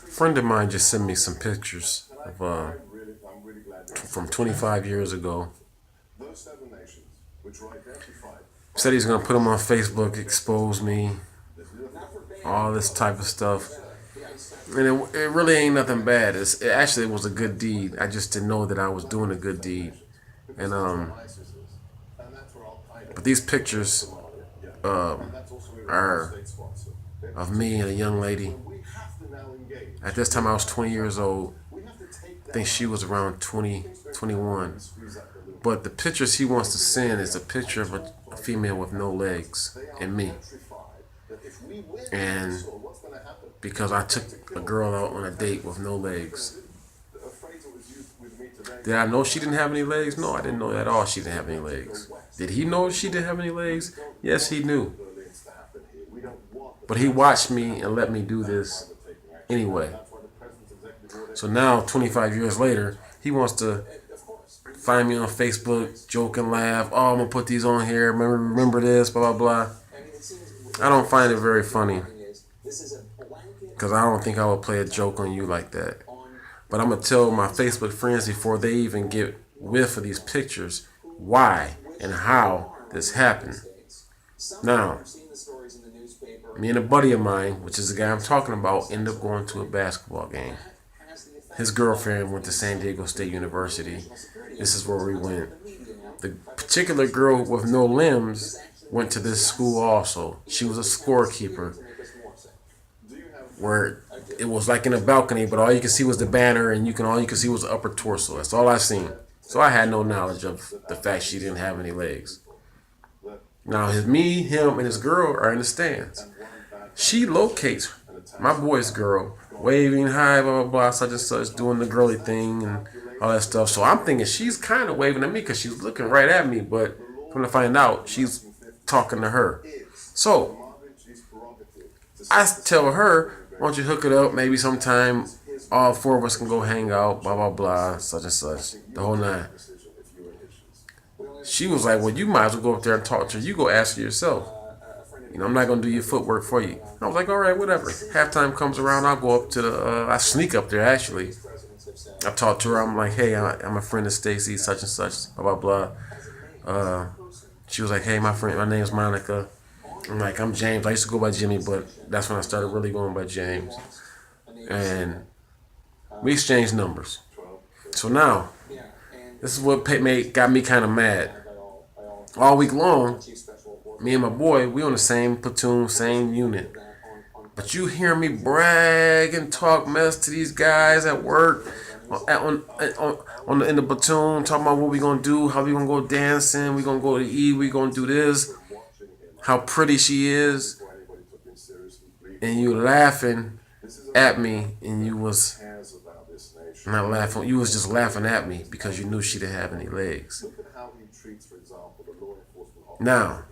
A friend of mine just sent me some pictures of from 25 years ago. Said he's gonna put them on Facebook, expose me, all this type of stuff. And it really ain't nothing bad. It actually was a good deed. I just didn't know that I was doing a good deed. And but these pictures are of me and a young lady. At this time, I was 20 years old. I think she was around 20, 21. But the pictures he wants to send is a picture of a female with no legs and me. And because I took a girl out on a date with no legs. Did I know she didn't have any legs? No, I didn't know at all she didn't have any legs. Did he know she didn't have any legs? Yes, he knew. But he watched me and let me do this anyway. So now, 25 years later, he wants to find me on Facebook, joke and laugh. Oh, I'm going to put these on here. Remember this, blah, blah, blah. I don't find it very funny. Because I don't think I would play a joke on you like that. But I'm going to tell my Facebook friends before they even get whiff of these pictures why and how this happened. Now, me and a buddy of mine, which is the guy I'm talking about, ended up going to a basketball game. His girlfriend went to San Diego State University. This is where we went. The particular girl with no limbs went to this school also. She was a scorekeeper, where it was like in a balcony, but all you could see was the banner, and all you could see was the upper torso. That's all I seen. So I had no knowledge of the fact she didn't have any legs. Now, me, him, and his girl are in the stands. She locates my boy's girl, waving hi, blah, blah, blah, such and such, doing the girly thing and all that stuff. So I'm thinking she's kind of waving at me because she's looking right at me, but come to find out, she's talking to her. So I tell her, why don't you hook it up? Maybe sometime all four of us can go hang out, blah, blah, blah, such and such, the whole nine. She was like, well, you might as well go up there and talk to her. You go ask her yourself. I'm not going to do your footwork for you. I was like, all right, whatever. Halftime comes around, I'll go up to I sneak up there, actually. I talk to her. I'm like, hey, I'm a friend of Stacy, such and such, blah, blah, blah. She was like, hey, my name's Monica. I'm like, I'm James. I used to go by Jimmy, but that's when I started really going by James. And we exchanged numbers. So now, this is what got me kind of mad. All week long, me and my boy, we on the same platoon, same unit. But you hear me brag and talk mess to these guys at work, in the platoon, talking about what we gonna do, how we gonna go dancing, we gonna go to eat, we gonna do this, how pretty she is, and you laughing at me, and you was not laughing, you was just laughing at me because you knew she didn't have any legs. Now,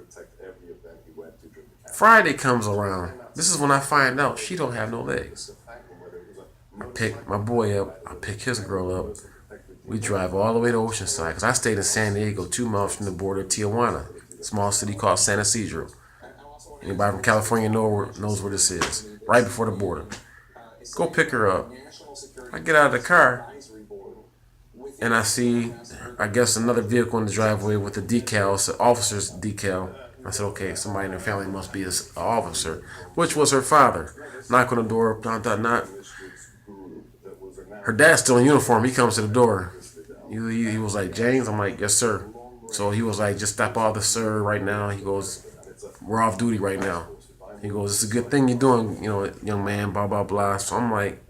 Friday comes around. This is when I find out she don't have no legs. I pick my boy up. I pick his girl up. We drive all the way to Oceanside because I stayed in San Diego, 2 miles from the border of Tijuana, a small city called San Isidro. Anybody from California knows where this is, right before the border. Go pick her up. I get out of the car, and I see, I guess, another vehicle in the driveway with a decal, it's an officer's decal. I said, okay, somebody in her family must be an officer, which was her father. Knock on the door, not. Her dad's still in uniform. He comes to the door. He was like, James? I'm like, yes, sir. So he was like, just stop all this, sir, right now. He goes, we're off duty right now. He goes, it's a good thing you're doing, young man, blah, blah, blah. So I'm like,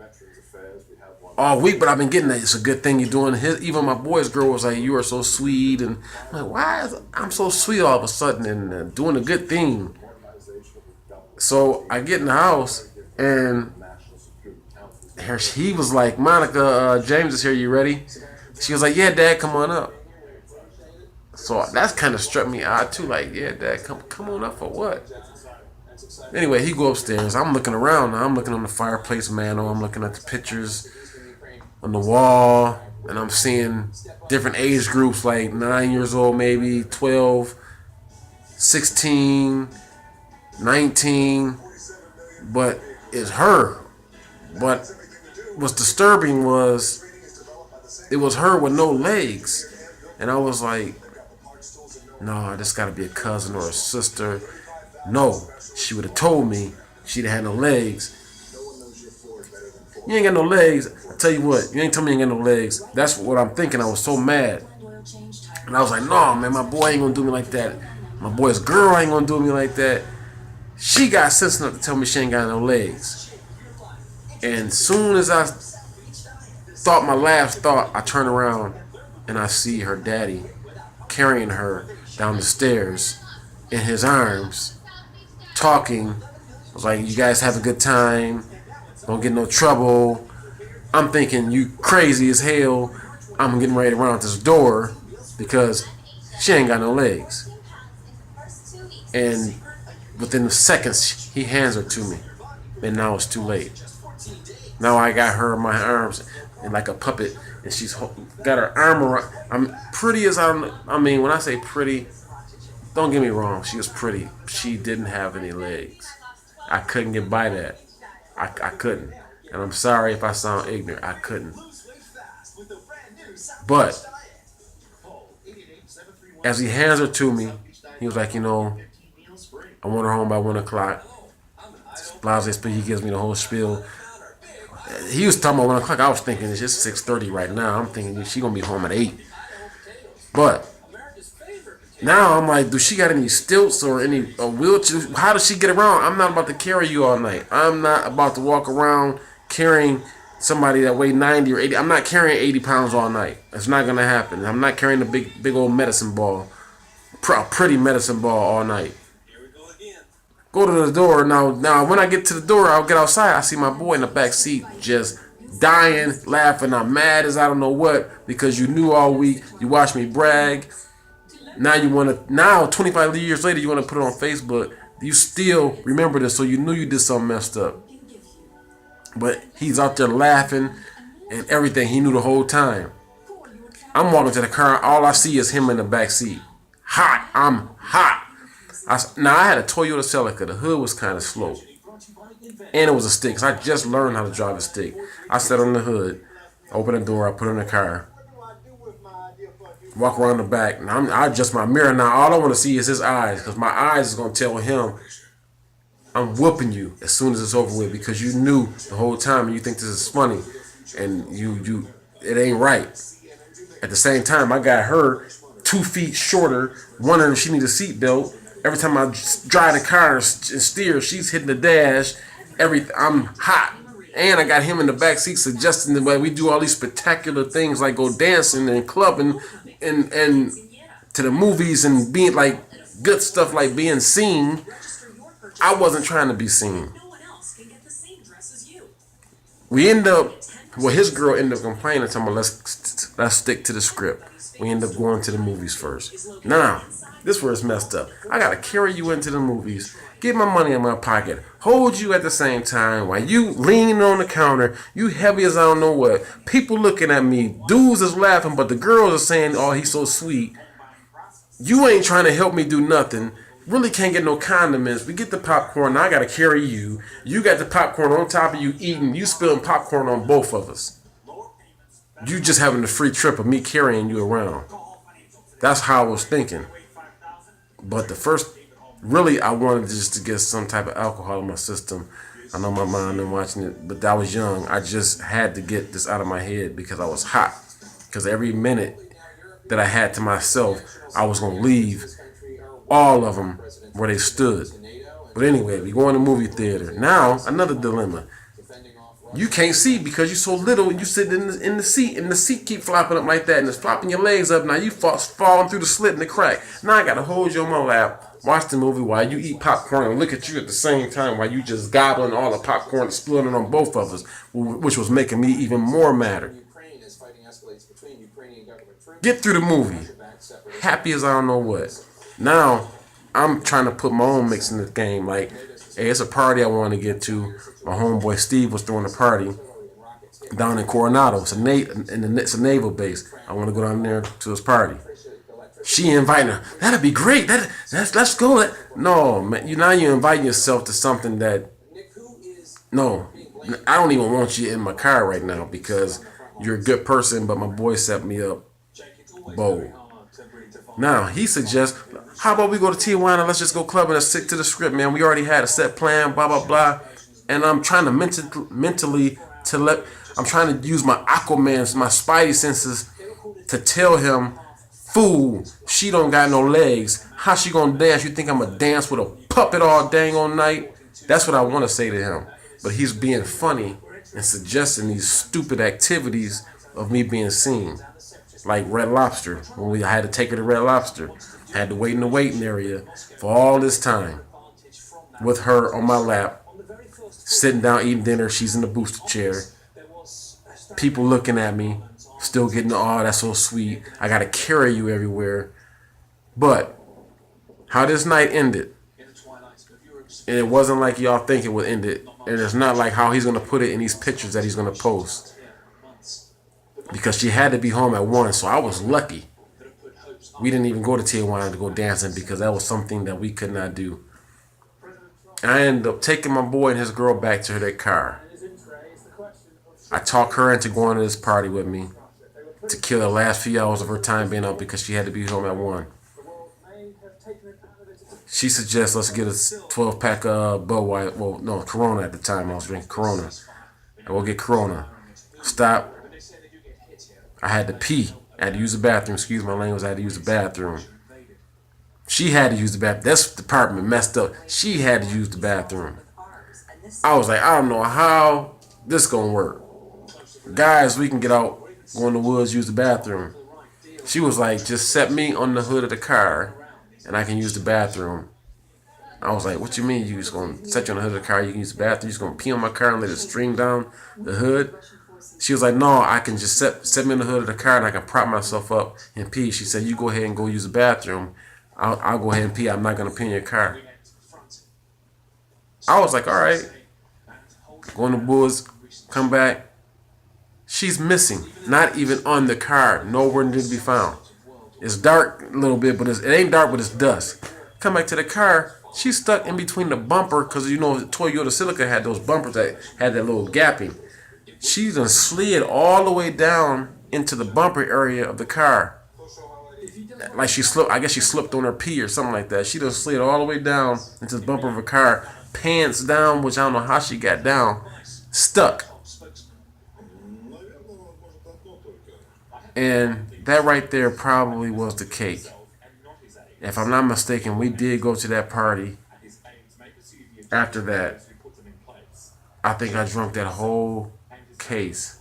all week, but I've been getting that. It's a good thing you're doing. Even my boy's girl was like, you are so sweet. And I'm like, why is I'm so sweet all of a sudden and doing a good thing? So I get in the house, and he was like, Monica, James is here. You ready? She was like, yeah, Dad, come on up. So that's kind of struck me odd, too. Like, yeah, Dad, come on up for what? Anyway, he go upstairs. I'm looking around. I'm looking on the fireplace mantle. I'm looking at the pictures on the wall, and I'm seeing different age groups, like 9 years old, maybe 12, 16, 19, but it's her. But what's disturbing was it was her with no legs. And I was like, no, this got to be a cousin or a sister. No, she would have told me she'd have had no legs. You ain't got no legs. I tell you what, you ain't tell me you ain't got no legs. That's what I'm thinking. I was so mad. And I was like, no, man, my boy ain't going to do me like that. My boy's girl ain't going to do me like that. She got sense enough to tell me she ain't got no legs. And soon as I thought my last thought, I turn around and I see her daddy carrying her down the stairs in his arms, talking. I was like, you guys have a good time. Don't get no trouble. I'm thinking, you crazy as hell. I'm getting ready to run out this door because she ain't got no legs. And within seconds, he hands her to me. And now it's too late. Now I got her in my arms and like a puppet, and she's got her arm around. I'm pretty as I mean, when I say pretty, don't get me wrong. She was pretty. She didn't have any legs. I couldn't get by that. I couldn't. And I'm sorry if I sound ignorant. I couldn't. But as he hands her to me, he was like, I want her home by 1 o'clock. Blase, he gives me the whole spiel. He was talking about 1 o'clock. I was thinking it's just 6:30 right now. I'm thinking she gonna be home at 8. But now I'm like, do she got any stilts or any wheelchair? How does she get around? I'm not about to carry you all night. I'm not about to walk around carrying somebody that weigh 90 or 80. I'm not carrying 80 pounds all night. It's not gonna happen. I'm not carrying a big old medicine ball, pretty medicine ball all night. Go to the door. Now, when I get to the door, I'll get outside. I see my boy in the back seat just dying, laughing. I'm mad as I don't know what because you knew all week. You watched me brag. Now 25 years later, you want to put it on Facebook. You still remember this, so you knew you did something messed up. But he's out there laughing and everything. He knew the whole time. I'm walking to the car. All I see is him in the back seat. Hot. I'm hot. I had a Toyota Celica. The hood was kind of slow. And it was a stick. So I just learned how to drive a stick. I sat on the hood, open the door, I put it in the car, walk around the back. And I adjust my mirror now. All I want to see is his eyes because my eyes is going to tell him I'm whooping you as soon as it's over with because you knew the whole time and you think this is funny. And it ain't right. At the same time, I got her 2 feet shorter, wondering if she needs a seatbelt. Every time I drive the car and steer, she's hitting the dash. I'm hot. And I got him in the back seat suggesting the way we do all these spectacular things like go dancing and clubbing and to the movies and being like good stuff like being seen. I wasn't trying to be seen. His girl ended up complaining to me, let's stick to the script. We end up going to the movies first. Now, this is where it's messed up. I gotta carry you into the movies, get my money in my pocket, hold you at the same time while you leaning on the counter, you heavy as I don't know what. People looking at me, dudes is laughing, but the girls are saying, oh, he's so sweet. You ain't trying to help me do nothing. Really can't get no condiments. We get the popcorn, now I gotta carry you. You got the popcorn on top of you eating, you spilling popcorn on both of us. You just having the free trip of me carrying you around. That's how I was thinking. But I wanted just to get some type of alcohol in my system. I know my mind and watching it, but I was young. I just had to get this out of my head because I was hot. Because every minute that I had to myself, I was going to leave all of them where they stood. But anyway, we go in the movie theater. Now, another dilemma. You can't see because you're so little and you sit in the seat and the seat keep flopping up like that and it's flopping your legs up. Now you falling through the slit in the crack. Now I got to hold you on my lap, watch the movie while you eat popcorn and look at you at the same time while you just gobbling all the popcorn and spilling it on both of us, which was making me even more madder. Get through the movie. Happy as I don't know what. Now I'm trying to put my own mix in this game. Like, hey, it's a party I want to get to. My homeboy Steve was throwing a party down in Coronado. It's a naval base. I want to go down there to his party. She inviting her. That'd be great. Let's go. No, man. You're inviting yourself to something that. No, I don't even want you in my car right now because you're a good person, but my boy set me up bold. Now, he suggests, how about we go to Tijuana, let's just go clubbing and stick to the script, man. We already had a set plan, blah, blah, blah. And I'm trying to mentally I'm trying to use my Aquaman, my spidey senses to tell him, fool, she don't got no legs. How she gonna dance? You think I'm gonna dance with a puppet all dang all night? That's what I want to say to him. But he's being funny and suggesting these stupid activities of me being seen. Like Red Lobster, when I had to take her to Red Lobster. I had to wait in the waiting area for all this time with her on my lap, sitting down eating dinner. She's in the booster chair. People looking at me, still getting, oh, that's so sweet. I got to carry you everywhere. But how this night ended, and it wasn't like y'all think it would end it, and it's not like how he's going to put it in these pictures that he's going to post. Because she had to be home at 1, so I was lucky. We didn't even go to Tijuana to go dancing because that was something that we could not do. And I ended up taking my boy and his girl back to their car. I talked her into going to this party with me to kill the last few hours of her time being up because she had to be home at 1. She suggests let's get a 12-pack of Budweiser. Well, no, Corona at the time. I was drinking Corona. And we'll get Corona. Stop. I had to pee. I had to use the bathroom. Excuse my language. I had to use the bathroom. She had to use the bathroom. This department messed up. She had to use the bathroom. I was like, I don't know how this gonna work. Guys, we can get out, go in the woods, use the bathroom. She was like, just set me on the hood of the car and I can use the bathroom. I was like, what you mean you just gonna set you on the hood of the car, you can use the bathroom, you just gonna pee on my car and let it stream down the hood? She was like, no, I can just set me on the hood of the car and I can prop myself up and pee. She said, you go ahead and go use the bathroom. I'll go ahead and pee. I'm not going to pee in your car. I was like, all right. Go in the woods, come back. She's missing. Not even on the car. Nowhere to be found. It's dark a little bit, but it ain't dark, but it's dusk. Come back to the car. She's stuck in between the bumper because, you know, Toyota Celica had those bumpers that had that little gapping. She done slid all the way down into the bumper area of the car. Like she slipped, I guess she slipped on her pee or something like that. She done slid all the way down into the bumper of her car, pants down, which I don't know how she got down, stuck. And that right there probably was the cake. If I'm not mistaken, we did go to that party. After that, I think I drank that whole case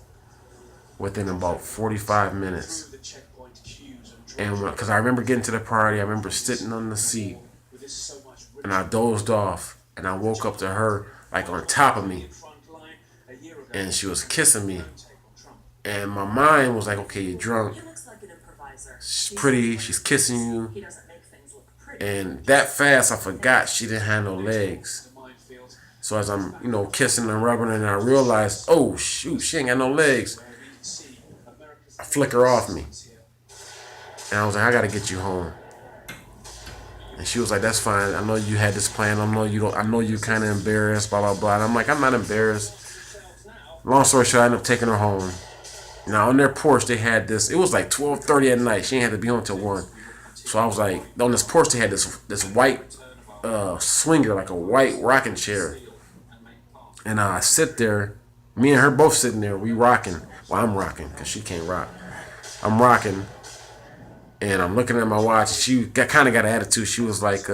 within about 45 minutes. And because I remember getting to the party, I remember sitting on the seat and I dozed off and I woke up to her like on top of me and she was kissing me and my mind was like, okay, you're drunk, she's pretty, she's kissing you, and that fast I forgot she didn't have no legs. So as I'm, you know, kissing and rubbing her, and I realized, oh shoot, she ain't got no legs. I flick her off me. And I was like, I gotta get you home. And she was like, that's fine. I know you had this plan. I know you don't. I know you're kind of embarrassed, blah, blah, blah. And I'm like, I'm not embarrassed. Long story short, I ended up taking her home. Now, on their porch, they had this. It was like 12:30 at night. She ain't had to be home till 1. So I was like, on this porch, they had this white swinger, like a white rocking chair. And I sit there, me and her both sitting there, we rocking. Well, I'm rocking because she can't rock. I'm rocking, and I'm looking at my watch. She kind of got an attitude. She was like,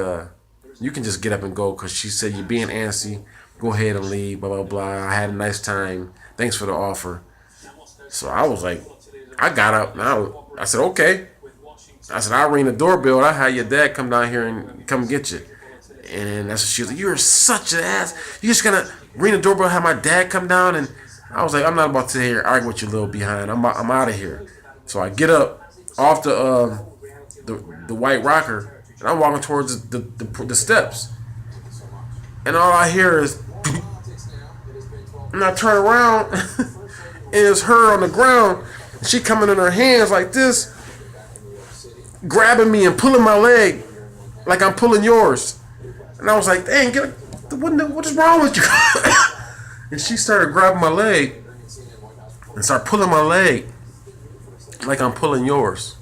you can just get up and go because she said, you're being antsy. Go ahead and leave, blah, blah, blah. I had a nice time. Thanks for the offer. So I was like, I got up, and I said, okay. I said, I'll ring the doorbell. I'll have your dad come down here and come get you. And that's what she was like, you're such an ass. You just gonna ring the doorbell, have my dad come down? And I was like, I'm not about to sit here argue with you little behind. I'm out of here. So I get up off the white rocker, and I'm walking towards the steps. And all I hear is, and I turn around, and it's her on the ground. And she coming in her hands like this, grabbing me and pulling my leg like I'm pulling yours. And I was like, dang, what is wrong with you? And she started grabbing my leg and started pulling my leg like I'm pulling yours.